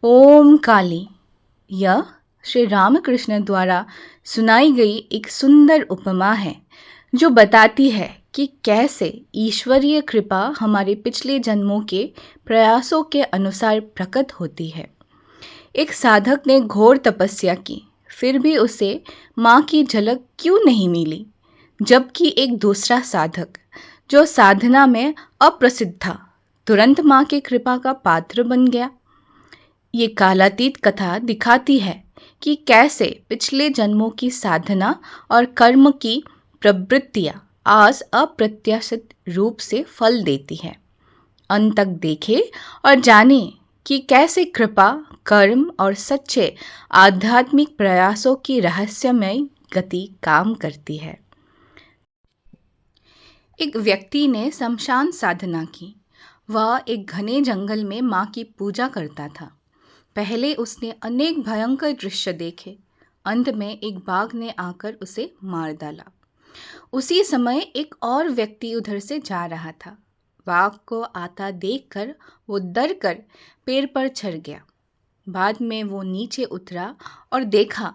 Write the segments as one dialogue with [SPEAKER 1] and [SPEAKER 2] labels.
[SPEAKER 1] ओम काली। यह श्री रामकृष्ण द्वारा सुनाई गई एक सुंदर उपमा है जो बताती है कि कैसे ईश्वरीय कृपा हमारे पिछले जन्मों के प्रयासों के अनुसार प्रकट होती है। एक साधक ने घोर तपस्या की, फिर भी उसे माँ की झलक क्यों नहीं मिली, जबकि एक दूसरा साधक जो साधना में अप्रसिद्ध था तुरंत माँ की कृपा का पात्र बन गया। ये कालातीत कथा दिखाती है कि कैसे पिछले जन्मों की साधना और कर्म की प्रवृत्तियां आज अप्रत्याशित रूप से फल देती है। अंत तक देखें और जानें कि कैसे कृपा, कर्म और सच्चे आध्यात्मिक प्रयासों की रहस्यमय गति काम करती है। एक व्यक्ति ने शमशान साधना की। वह एक घने जंगल में माँ की पूजा करता था। पहले उसने अनेक भयंकर दृश्य देखे। अंत में एक बाघ ने आकर उसे मार डाला। उसी समय एक और व्यक्ति उधर से जा रहा था। बाघ को आता देखकर वो डर कर पेड़ पर चढ़ गया। बाद में वो नीचे उतरा और देखा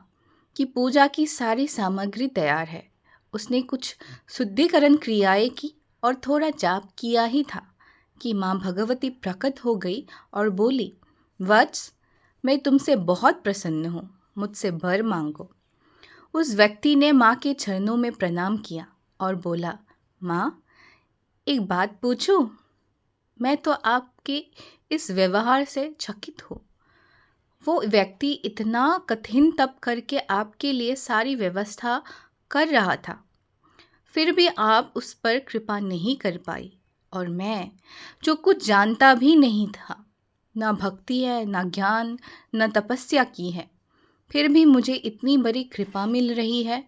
[SPEAKER 1] कि पूजा की सारी सामग्री तैयार है। उसने कुछ शुद्धिकरण क्रियाएं की और थोड़ा जाप किया ही था कि माँ भगवती प्रकट हो गई और बोली, वत्स, मैं तुमसे बहुत प्रसन्न हूँ, मुझसे वर मांगो। उस व्यक्ति ने माँ के चरणों में प्रणाम किया और बोला, माँ, एक बात पूछूं? मैं तो आपके इस व्यवहार से चकित हूँ। वो व्यक्ति इतना कठिन तप करके आपके लिए सारी व्यवस्था कर रहा था, फिर भी आप उस पर कृपा नहीं कर पाई। और मैं जो कुछ जानता भी नहीं था, ना भक्ति है, ना ज्ञान, ना तपस्या की है, फिर भी मुझे इतनी बड़ी कृपा मिल रही है।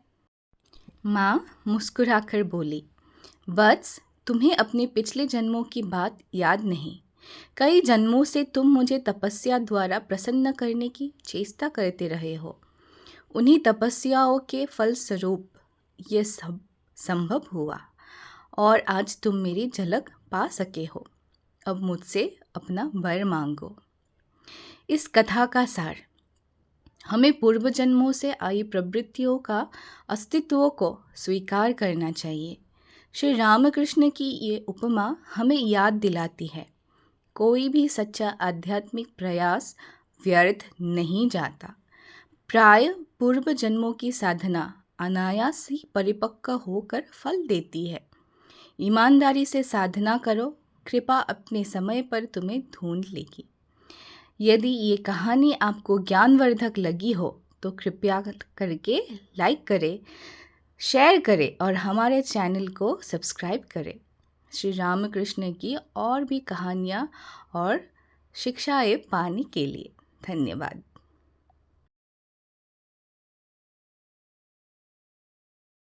[SPEAKER 1] माँ मुस्कुराकर बोली, वत्स, तुम्हें अपने पिछले जन्मों की बात याद नहीं। कई जन्मों से तुम मुझे तपस्या द्वारा प्रसन्न करने की चेष्टा करते रहे हो। उन्हीं तपस्याओं के फलस्वरूप ये सब संभव हुआ और आज तुम मेरी झलक पा सके हो। अब मुझसे अपना वर मांगो। इस कथा का सार, हमें पूर्व जन्मों से आई प्रवृत्तियों का अस्तित्व को स्वीकार करना चाहिए। श्री रामकृष्ण की ये उपमा हमें याद दिलाती है, कोई भी सच्चा आध्यात्मिक प्रयास व्यर्थ नहीं जाता। प्राय पूर्व जन्मों की साधना अनायास ही परिपक्व होकर फल देती है। ईमानदारी से साधना करो, कृपा अपने समय पर तुम्हें ढूंढ लेगी। यदि ये कहानी आपको ज्ञानवर्धक लगी हो तो कृपया करके लाइक करें, शेयर करें और हमारे चैनल को सब्सक्राइब करें। श्री रामकृष्ण की और भी कहानियाँ और शिक्षाएं पाने के लिए धन्यवाद।